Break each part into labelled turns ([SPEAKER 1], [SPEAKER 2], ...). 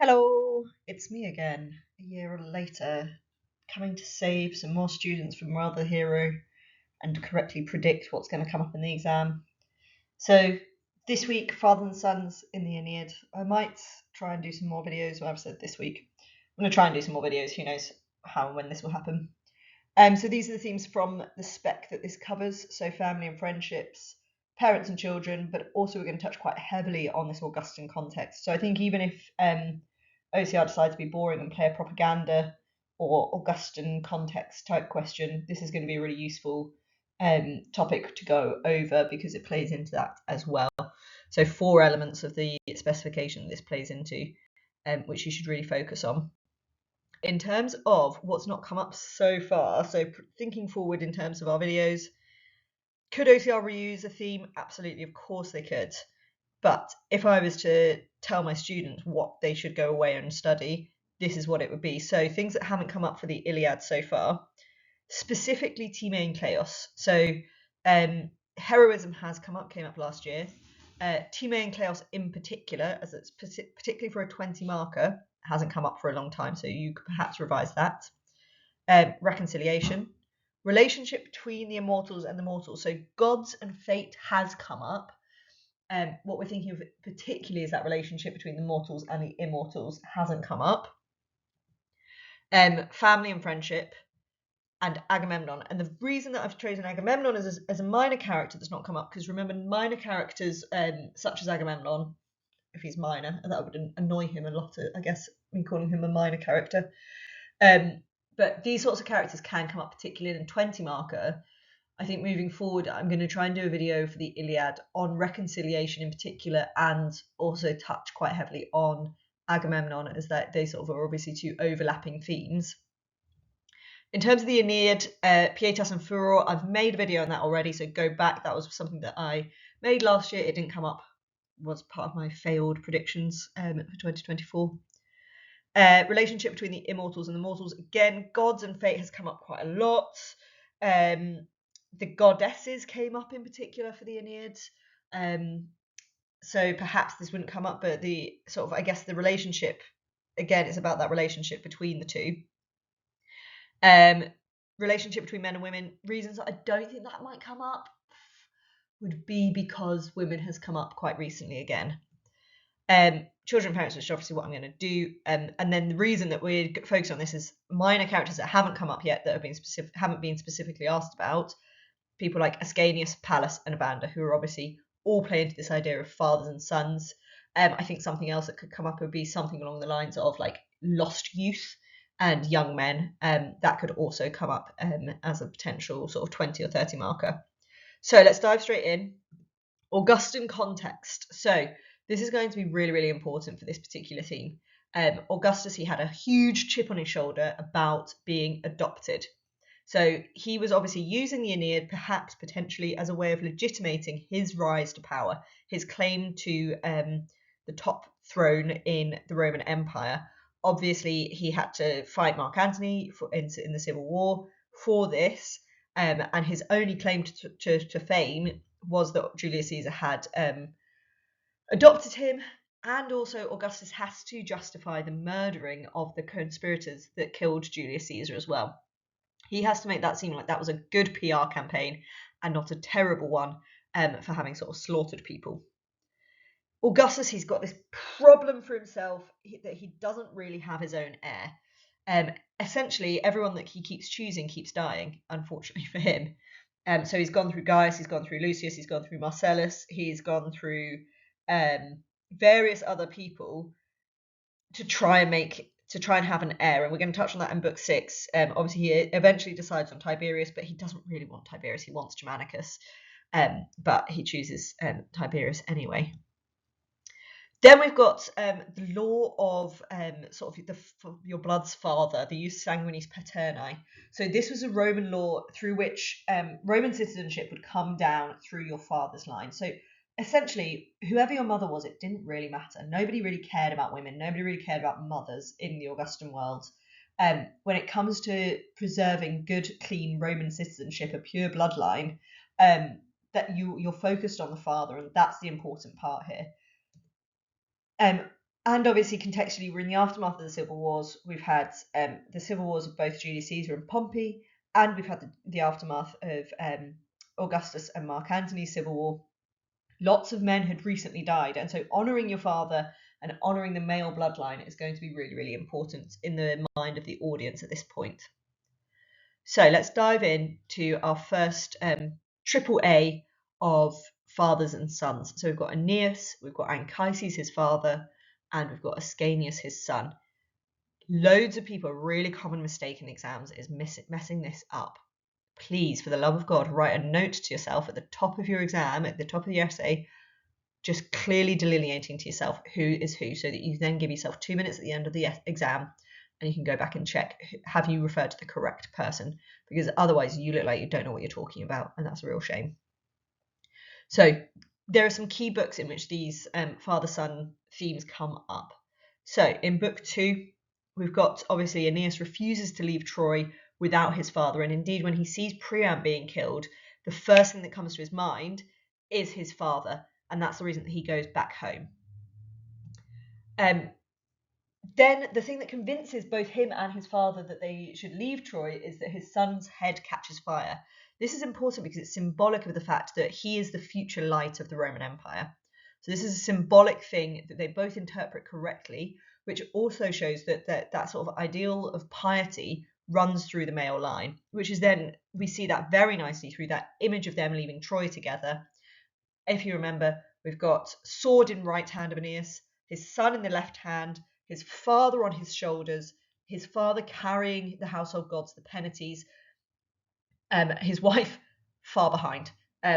[SPEAKER 1] Hello, it's me again, a year later, coming to save some more students from Rather Hero and correctly predict what's going to come up in the exam. So, this week, Father and Sons in the Aeneid. I might try and do some more videos, well, I've said this week. I'm going to try and do some more videos, who knows how and when this will happen. So, these are the themes from the spec that this covers, so family and friendships, parents and children, but also we're going to touch quite heavily on this Augustan context. So I think even if OCR decides to be boring and play a propaganda or Augustan context type question, this is going to be a really useful topic to go over because it plays into that as well. So 4 elements of the specification this plays into, which you should really focus on. In terms of what's not come up so far, so thinking forward in terms of our videos, could OCR reuse a theme? Absolutely, of course they could. But if I was to tell my students what they should go away and study, this is what it would be. So things that haven't come up for the Iliad so far, specifically Time and Chaos. So heroism has came up last year. Time and Chaos in particular, as it's particularly for a 20 marker, hasn't come up for a long time, so you could perhaps revise that. Reconciliation, relationship between the immortals and the mortals. So gods and fate has come up. What we're thinking of particularly is that relationship between the mortals and the immortals hasn't come up. Family and friendship, and Agamemnon. And the reason that I've chosen Agamemnon as a minor character that's not come up, because remember, minor characters such as Agamemnon, if he's minor, that would annoy him a lot, I guess, me calling him a minor character. But these sorts of characters can come up, particularly in 20 marker. I think moving forward, I'm going to try and do a video for the Iliad on reconciliation in particular, and also touch quite heavily on Agamemnon, as that they sort of are obviously 2 overlapping themes. In terms of the Aeneid, Pietas and Furor, I've made a video on that already, so go back. That was something that I made last year. It didn't come up, was part of my failed predictions for 2024. Relationship between the immortals and the mortals. Again, gods and fate has come up quite a lot. The goddesses came up in particular for the Aeneid. So perhaps this wouldn't come up, but the sort of, I guess, the relationship, again, it's about that relationship between the 2. Relationship between men and women. Reasons I don't think that might come up would be because women has come up quite recently again. Children and parents, which is obviously what I'm going to do. And then the reason that we're focused on this is minor characters that haven't come up yet, that haven't been specifically asked about. People like Ascanius, Pallas, and Evander, who are obviously all play into this idea of fathers and sons. I think something else that could come up would be something along the lines of like lost youth and young men. That could also come up as a potential sort of 20 or 30 marker. So let's dive straight in. Augustan context. So this is going to be really, really important for this particular theme. Augustus, he had a huge chip on his shoulder about being adopted. So he was obviously using the Aeneid, perhaps potentially as a way of legitimating his rise to power, his claim to the top throne in the Roman Empire. Obviously, he had to fight Mark Antony in the Civil War for this, and his only claim to fame was that Julius Caesar had adopted him, and also Augustus has to justify the murdering of the conspirators that killed Julius Caesar as well. He has to make that seem like that was a good PR campaign and not a terrible one for having sort of slaughtered people. Augustus, he's got this problem for himself that he doesn't really have his own heir. Essentially, everyone that he keeps choosing keeps dying, unfortunately for him. So he's gone through Gaius, he's gone through Lucius, he's gone through Marcellus, he's gone through various other people to try and have an heir, and we're going to touch on that in book 6. Obviously, he eventually decides on Tiberius, but he doesn't really want Tiberius. He wants Germanicus, but he chooses Tiberius anyway. Then we've got the law of sort of your blood's father, the jus sanguinis paterni. So this was a Roman law through which Roman citizenship would come down through your father's line. So essentially, whoever your mother was, it didn't really matter. Nobody really cared about women. Nobody really cared about mothers in the Augustan world. When it comes to preserving good, clean Roman citizenship, a pure bloodline, that you're focused on the father, and that's the important part here. And obviously, contextually, we're in the aftermath of the civil wars. We've had the civil wars of both Julius Caesar and Pompey, and we've had the aftermath of Augustus and Mark Antony's civil war. Lots of men had recently died, and so honouring your father and honouring the male bloodline is going to be really, really important in the mind of the audience at this point. So let's dive in to our first triple A of fathers and sons. So we've got Aeneas, we've got Anchises, his father, and we've got Ascanius, his son. Loads of people, a really common mistake in exams is messing this up. Please, for the love of God, write a note to yourself at the top of your exam, at the top of your essay, just clearly delineating to yourself who is who, so that you then give yourself 2 minutes at the end of the exam and you can go back and check, have you referred to the correct person? Because otherwise you look like you don't know what you're talking about, and that's a real shame. So there are some key books in which these father-son themes come up. So in book 2, we've got, obviously, Aeneas refuses to leave Troy without his father, and indeed when he sees Priam being killed, the first thing that comes to his mind is his father, and that's the reason that he goes back home. Then the thing that convinces both him and his father that they should leave Troy is that his son's head catches fire. This is important because it's symbolic of the fact that he is the future light of the Roman Empire. So this is a symbolic thing that they both interpret correctly, which also shows that that sort of ideal of piety runs through the male line, which is then, we see that very nicely through that image of them leaving Troy together. If you remember, we've got sword in right hand of Aeneas, his son in the left hand, his father on his shoulders, his father carrying the household gods, the Penates, his wife far behind.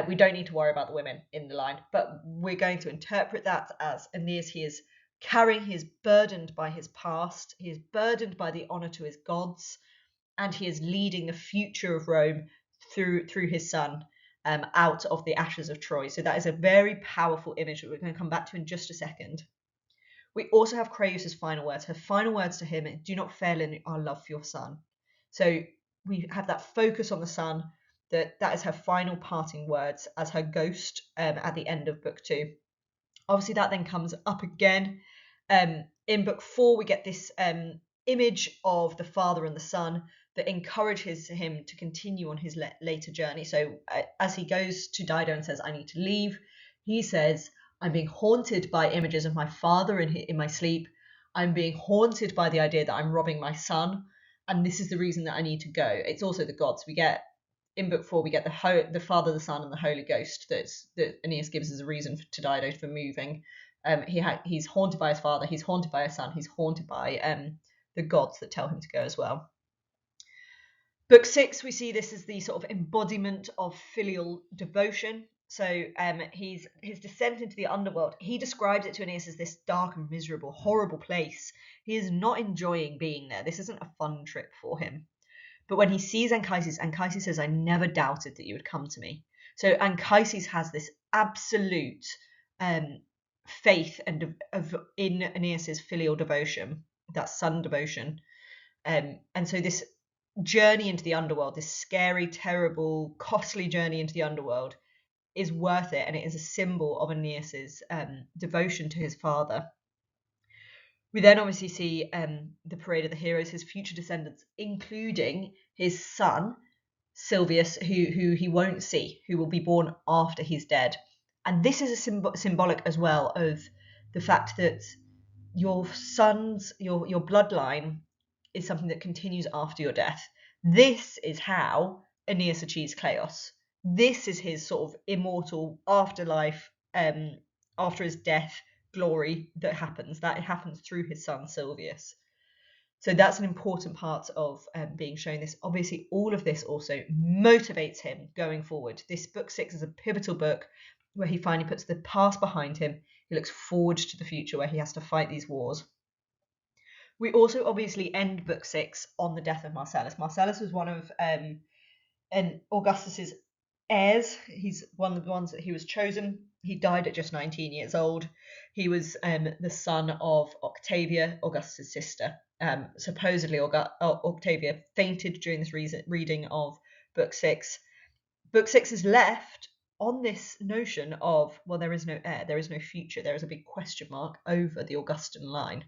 [SPEAKER 1] We don't need to worry about the women in the line, but we're going to interpret that as Aeneas, he is carrying, he is burdened by his past, he is burdened by the honour to his gods, and he is leading the future of Rome through his son out of the ashes of Troy. So that is a very powerful image that we're going to come back to in just a second. We also have Creus's final words. Her final words to him: "Do not fail in our love for your son." So we have that focus on the son, that is her final parting words as her ghost at the end of book 2. Obviously, that then comes up again. In book 4, we get this image of the father and the son that encourages him to continue on his later journey. So as he goes to Dido and says, "I need to leave," he says, "I'm being haunted by images of my father in my sleep. I'm being haunted by the idea that I'm robbing my son, and this is the reason that I need to go." It's also the gods. We get, in book 4, we get the Father, the Son, and the Holy Ghost that Aeneas gives as a reason to Dido for moving. He's haunted by his father, he's haunted by his son, he's haunted by the gods that tell him to go as well. Book 6, we see this as the sort of embodiment of filial devotion. So his descent into the underworld, he describes it to Aeneas as this dark and miserable, horrible place. He is not enjoying being there. This isn't a fun trip for him. But when he sees Anchises, Anchises says, "I never doubted that you would come to me." So Anchises has this absolute faith and in Aeneas's filial devotion, that son devotion. And so this journey into the underworld, this scary, terrible, costly journey into the underworld, is worth it, and it is a symbol of Aeneas's devotion to his father. We then obviously see the parade of the heroes, his future descendants, including his son, Silvius, who he won't see, who will be born after he's dead. And this is a symbolic as well of the fact that your son's, your bloodline is something that continues after your death. This is how Aeneas achieves Kleos. This is his sort of immortal afterlife, after his death, glory that happens through his son Silvius. So that's an important part of being shown this. Obviously, all of this also motivates him going forward. This book 6 is a pivotal book where he finally puts the past behind him. He looks forward to the future where he has to fight these wars. We also obviously end book 6 on the death of Marcellus. Marcellus was one of Augustus's heirs. He's one of the ones that he was chosen. He died at just 19 years old. He was the son of Octavia, Augustus' sister. Supposedly Octavia fainted during this reading of book 6. Book 6 is left on this notion of, well, there is no heir, there is no future, there is a big question mark over the Augustan line.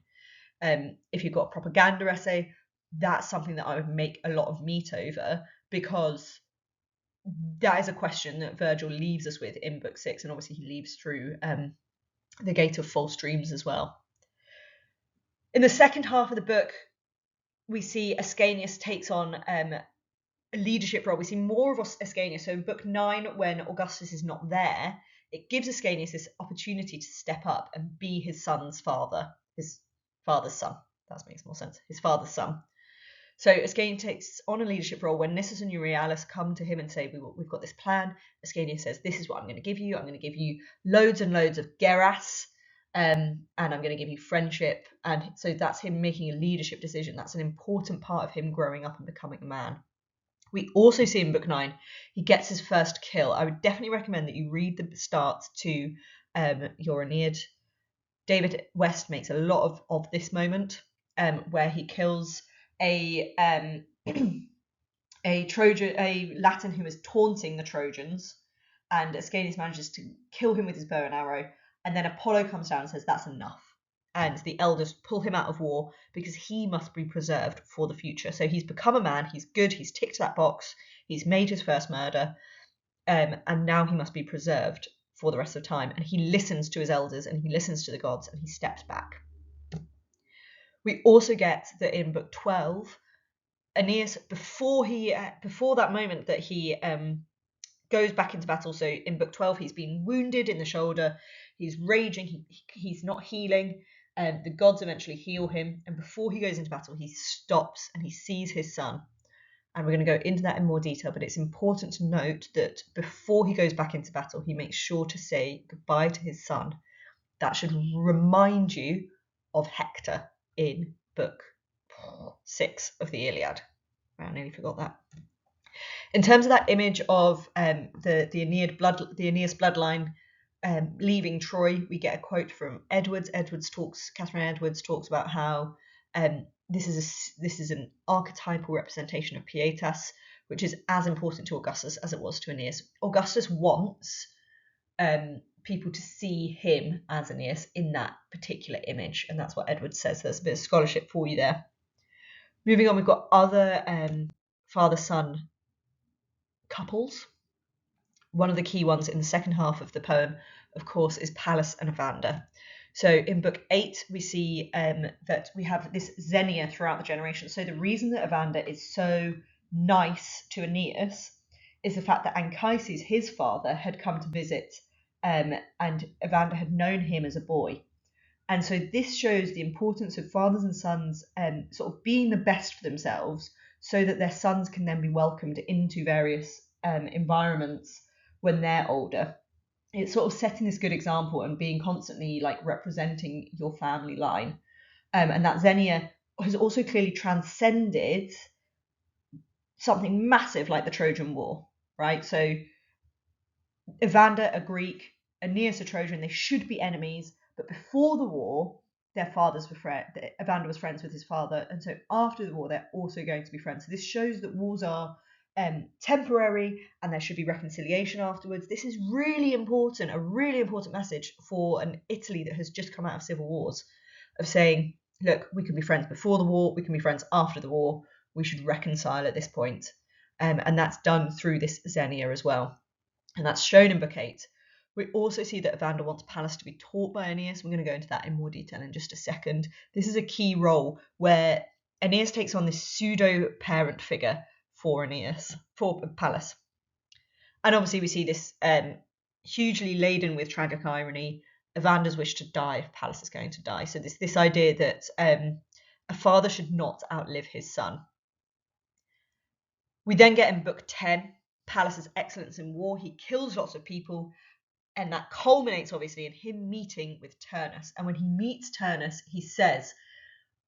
[SPEAKER 1] If you've got a propaganda essay, that's something that I would make a lot of meat over, because that is a question that Virgil leaves us with in book 6, and obviously he leaves through the Gate of False Dreams as well. In the second half of the book, we see Ascanius takes on a leadership role. We see more of Ascanius. So in book 9, when Augustus is not there, it gives Ascanius this opportunity to step up and be his son's father, his father's son. That makes more sense. His father's son. So Ascanius takes on a leadership role when Nisus and Euryalus come to him and say, we've got this plan. Ascanius says, this is what I'm going to give you. I'm going to give you loads and loads of geras, and I'm going to give you friendship. And so that's him making a leadership decision. That's an important part of him growing up and becoming a man. We also see in book 9, he gets his first kill. I would definitely recommend that you read the start to your Aeneid. David West makes a lot of this moment where he kills a Latin who is taunting the Trojans, and Ascanius manages to kill him with his bow and arrow, and then Apollo comes down and says that's enough, and the elders pull him out of war because he must be preserved for the future. So he's become a man, he's good, he's ticked that box, he's made his first murder, and now he must be preserved for the rest of time, and he listens to his elders and he listens to the gods and he steps back. We also get that in book 12, Aeneas, before that moment that he goes back into battle, so in book 12 he's been wounded in the shoulder, he's raging, he's not healing, and the gods eventually heal him, and before he goes into battle he stops and he sees his son. And we're going to go into that in more detail, but it's important to note that before he goes back into battle, he makes sure to say goodbye to his son. That should remind you of Hector in book 6 of the Iliad. I nearly forgot that. In terms of that image of the Aeneas bloodline leaving Troy, we get a quote from Edwards. Catherine Edwards talks about how this is an archetypal representation of Pietas, which is as important to Augustus as it was to Aeneas. Augustus wants people to see him as Aeneas in that particular image, and that's what Edwards says. There's a bit of scholarship for you there. Moving on, we've got other father-son couples. One of the key ones in the second half of the poem, of course, is Pallas and Evander. So in book 8, we see that we have this xenia throughout the generation. So the reason that Evander is so nice to Aeneas is the fact that Anchises, his father, had come to visit, and Evander had known him as a boy. And so this shows the importance of fathers and sons sort of being the best for themselves, so that their sons can then be welcomed into various environments when they're older. It's sort of setting this good example and being constantly like representing your family line. And that xenia has also clearly transcended something massive like the Trojan War, right? So Evander, a Greek, Aeneas, a Trojan, they should be enemies, but before the war, their fathers were friends. Evander was friends with his father, and so after the war, they're also going to be friends. So this shows that wars are temporary, and there should be reconciliation afterwards. This is really important, a really important message for an Italy that has just come out of civil wars, of saying, look, we can be friends before the war, we can be friends after the war, we should reconcile at this point. And that's done through this xenia as well. And that's shown in book 8. We also see that Evander wants Pallas to be taught by Aeneas. We're going to go into that in more detail in just a second. This is a key role where Aeneas takes on this pseudo-parent figure for Pallas. And obviously we see this hugely laden with tragic irony, Evander's wish to die if Pallas is going to die. So this idea that a father should not outlive his son. We then get in book 10, Pallas's excellence in war. He kills lots of people, and that culminates obviously in him meeting with Turnus. And when he meets Turnus, he says,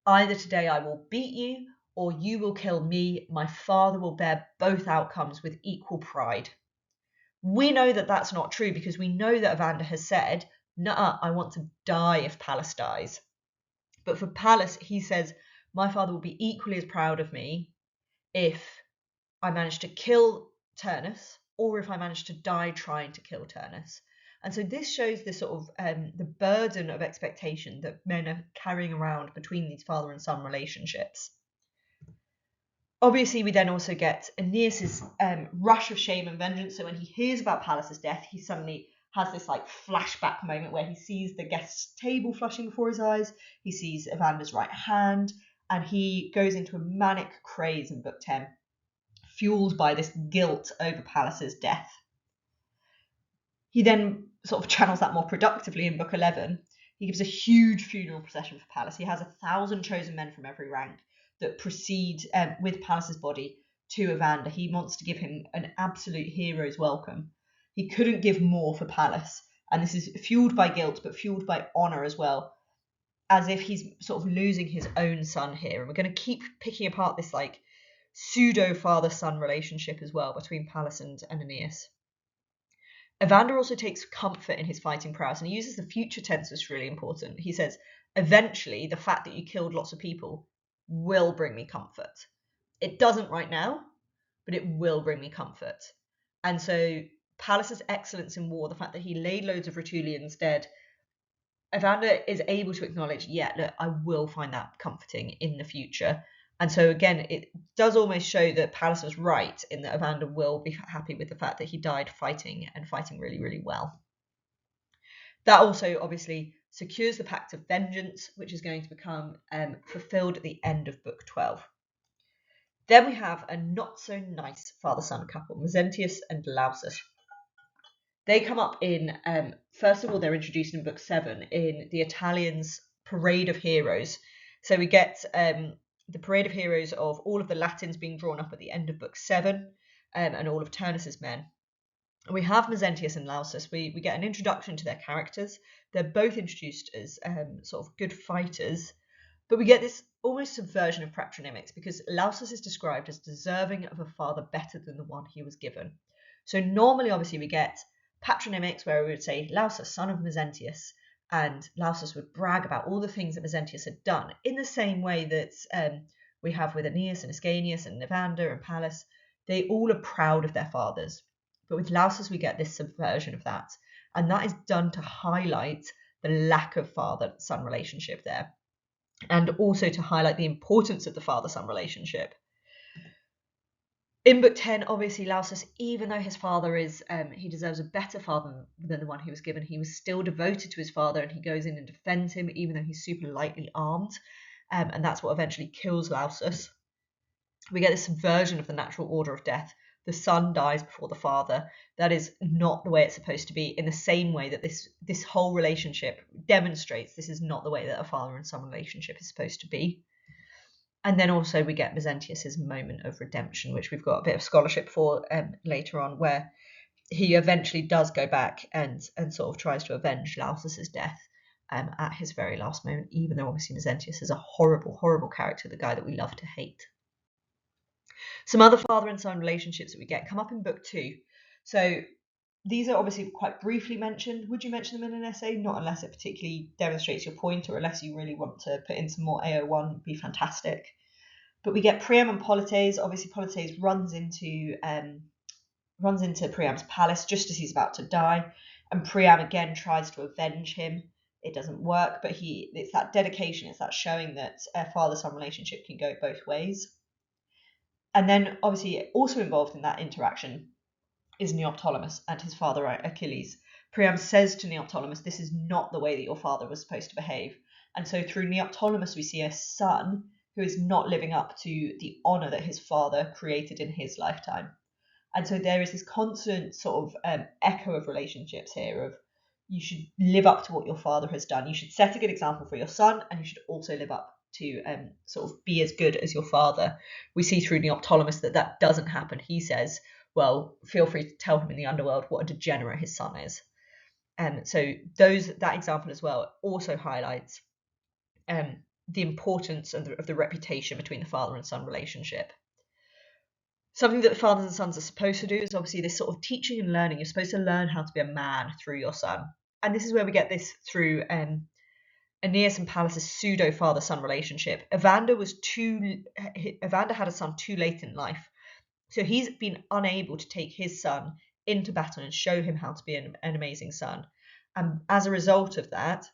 [SPEAKER 1] either today I will beat you or you will kill me. My father will bear both outcomes with equal pride. We know that that's not true, because we know that Evander has said, nuh-uh, I want to die if Pallas dies. But for Pallas, he says, my father will be equally as proud of me if I manage to kill Turnus or if I manage to die trying to kill Turnus. And so this shows the sort of the burden of expectation that men are carrying around between these father and son relationships. Obviously, we then also get Aeneas's rush of shame and vengeance. So when he hears about Pallas's death, he suddenly has this like flashback moment where he sees the guest's table flushing before his eyes. He sees Evander's right hand, and he goes into a manic craze in book 10, fueled by this guilt over Pallas's death. He then sort of channels that more productively in book 11. He gives a huge funeral procession for Pallas. He has 1,000 chosen men from every rank that proceed with Pallas's body to Evander. He wants to give him an absolute hero's welcome. He couldn't give more for Pallas, and this is fueled by guilt, but fueled by honour as well, as if he's sort of losing his own son here. And we're going to keep picking apart this like pseudo father-son relationship as well between Pallas and Aeneas. Evander also takes comfort in his fighting prowess, and he uses the future tense, which is really important. He says, eventually, the fact that you killed lots of people will bring me comfort. It doesn't right now, but it will bring me comfort. And so Pallas's excellence in war, the fact that he laid loads of Rutulians dead, Evander is able to acknowledge, yeah, look, I will find that comforting in the future. And so again, it does almost show that Pallas was right in that Evander will be happy with the fact that he died fighting, and fighting really, really well. That also obviously secures the Pact of Vengeance, which is going to become fulfilled at the end of book 12. Then we have a not so nice father-son couple, Mezentius and Lausus. They come up in, first of all, they're introduced in book 7 in the Italians' Parade of Heroes. So we get the Parade of Heroes of all of the Latins being drawn up at the end of book 7, and all of Turnus's men. We have Mezentius and Lausus. We get an introduction to their characters. They're both introduced as sort of good fighters, but we get this almost subversion of patronymics, because Lausus is described as deserving of a father better than the one he was given. So normally, obviously, we get patronymics where we would say Lausus, son of Mezentius, and Lausus would brag about all the things that Mezentius had done, in the same way that we have with Aeneas and Ascanius and Evander and Pallas. They all are proud of their fathers. But with Lausus, we get this subversion of that. And that is done to highlight the lack of father-son relationship there, and also to highlight the importance of the father-son relationship. In book 10, obviously, Lausus, even though his father is, he deserves a better father than the one he was given, he was still devoted to his father, and he goes in and defends him, even though he's super lightly armed. And that's what eventually kills Lausus. We get this subversion of the natural order of death. The son dies before the father. That is not the way it's supposed to be, in the same way that this whole relationship demonstrates this is not the way that a father and son relationship is supposed to be. And then also we get Mezentius' moment of redemption, which we've got a bit of scholarship for later on, where he eventually does go back and sort of tries to avenge Lausus' death at his very last moment, even though obviously Mezentius is a horrible, horrible character, the guy that we love to hate. Some other father and son relationships that we get come up in book 2. So these are obviously quite briefly mentioned. Would you mention them in an essay? Not unless it particularly demonstrates your point, or unless you really want to put in some more AO1, would be fantastic. But we get Priam and Polites. Obviously, Polites runs into Priam's palace just as he's about to die, and Priam again tries to avenge him. It doesn't work, but it's that dedication, it's that showing that a father-son relationship can go both ways. And then, obviously, also involved in that interaction is Neoptolemus and his father Achilles. Priam says to Neoptolemus, this is not the way that your father was supposed to behave. And so through Neoptolemus, we see a son who is not living up to the honour that his father created in his lifetime. And so there is this constant sort of echo of relationships here of you should live up to what your father has done. You should set a good example for your son, and you should also live up to sort of be as good as your father. We see through Neoptolemus that doesn't happen. He says, well, feel free to tell him in the underworld what a degenerate his son is. So that example as well also highlights the importance of the reputation between the father and son relationship. Something that fathers and sons are supposed to do is obviously this sort of teaching and learning. You're supposed to learn how to be a man through your son. And this is where we get this through Aeneas and Pallas' pseudo father-son relationship. Evander had a son too late in life. So he's been unable to take his son into battle and show him how to be an amazing son. And as a result of that,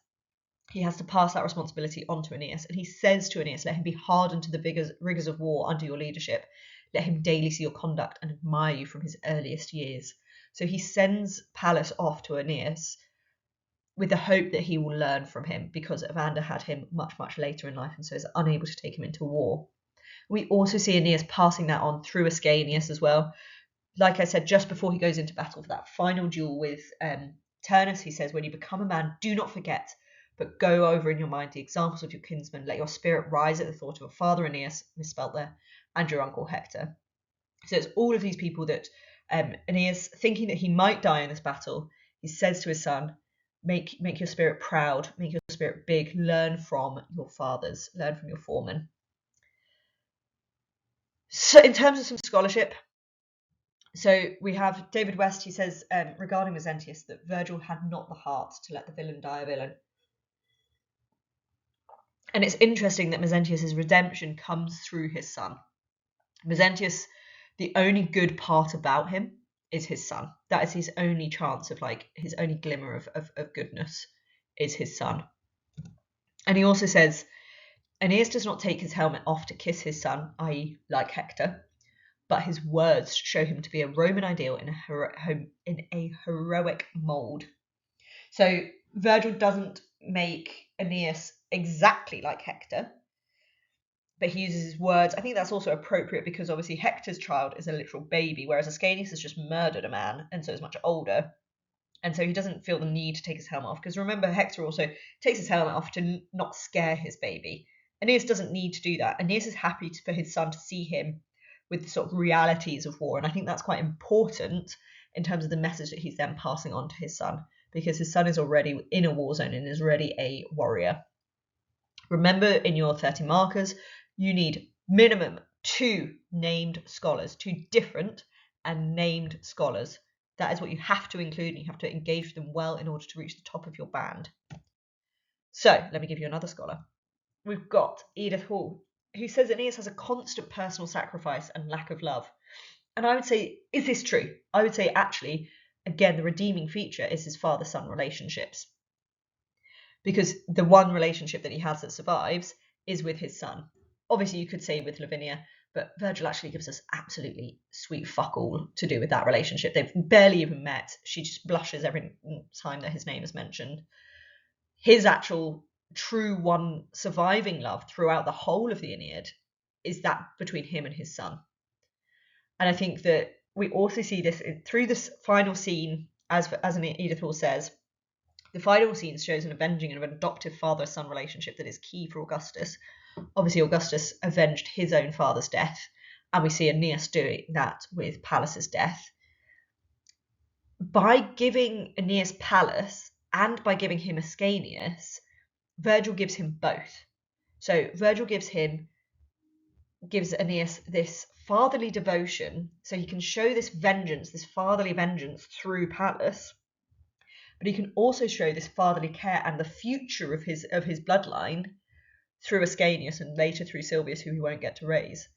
[SPEAKER 1] he has to pass that responsibility on to Aeneas. And he says to Aeneas, let him be hardened to the rigors of war under your leadership. Let him daily see your conduct and admire you from his earliest years. So he sends Pallas off to Aeneas with the hope that he will learn from him, because Evander had him much, much later in life and so is unable to take him into war. We also see Aeneas passing that on through Ascanius as well. Like I said, just before he goes into battle for that final duel with Turnus, he says, when you become a man, do not forget, but go over in your mind the examples of your kinsmen. Let your spirit rise at the thought of your father Aeneas, misspelt there, and your uncle Hector. So it's all of these people that Aeneas, thinking that he might die in this battle, he says to his son, make your spirit proud, make your spirit big, learn from your fathers, learn from your foremen. So in terms of some scholarship, so we have David West, he says regarding Mezentius that Virgil had not the heart to let the villain die a villain. And it's interesting that Mezentius' redemption comes through his son. Mezentius, the only good part about him is his son. That is his only chance of, like, his only glimmer of goodness is his son. And he also says, Aeneas does not take his helmet off to kiss his son, i.e. like Hector, but his words show him to be a Roman ideal in a heroic mould. So Virgil doesn't make Aeneas exactly like Hector, but he uses his words. I think that's also appropriate because obviously Hector's child is a literal baby, whereas Ascanius has just murdered a man and so is much older. And so he doesn't feel the need to take his helmet off. Because remember, Hector also takes his helmet off to not scare his baby. Aeneas doesn't need to do that. Aeneas is happy for his son to see him with the sort of realities of war. And I think that's quite important in terms of the message that he's then passing on to his son, because his son is already in a war zone and is already a warrior. Remember, in your 30 markers, you need minimum 2 named scholars, 2 different and named scholars. That is what you have to include, and you have to engage them well in order to reach the top of your band. So let me give you another scholar. We've got Edith Hall, who says Aeneas has a constant personal sacrifice and lack of love. And I would say, is this true? I would say, actually, again, the redeeming feature is his father-son relationships. Because the one relationship that he has that survives is with his son. Obviously, you could say with Lavinia, but Virgil actually gives us absolutely sweet fuck all to do with that relationship. They've barely even met. She just blushes every time that his name is mentioned. His actual true one surviving love throughout the whole of the Aeneid is that between him and his son. And I think that we also see this through this final scene, as Edith Hall says, the final scene shows an avenging and an adoptive father-son relationship that is key for Augustus. Obviously, Augustus avenged his own father's death, and we see Aeneas doing that with Pallas's death. By giving Aeneas Pallas and by giving him Ascanius, Virgil gives him both. So Virgil gives Aeneas this fatherly devotion, so he can show this vengeance, this fatherly vengeance through Pallas. But he can also show this fatherly care and the future of his bloodline through Ascanius and later through Silvius, who he won't get to raise.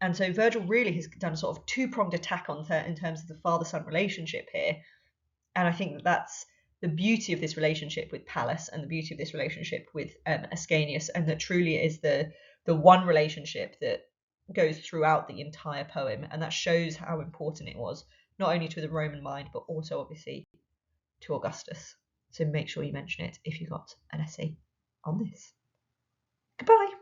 [SPEAKER 1] And so Virgil really has done a sort of 2-pronged attack in terms of the father-son relationship here. And I think that's the beauty of this relationship with Pallas and the beauty of this relationship with Ascanius, and that truly is the one relationship that goes throughout the entire poem. And that shows how important it was, not only to the Roman mind, but also obviously to Augustus. So make sure you mention it if you got an essay on this. Goodbye.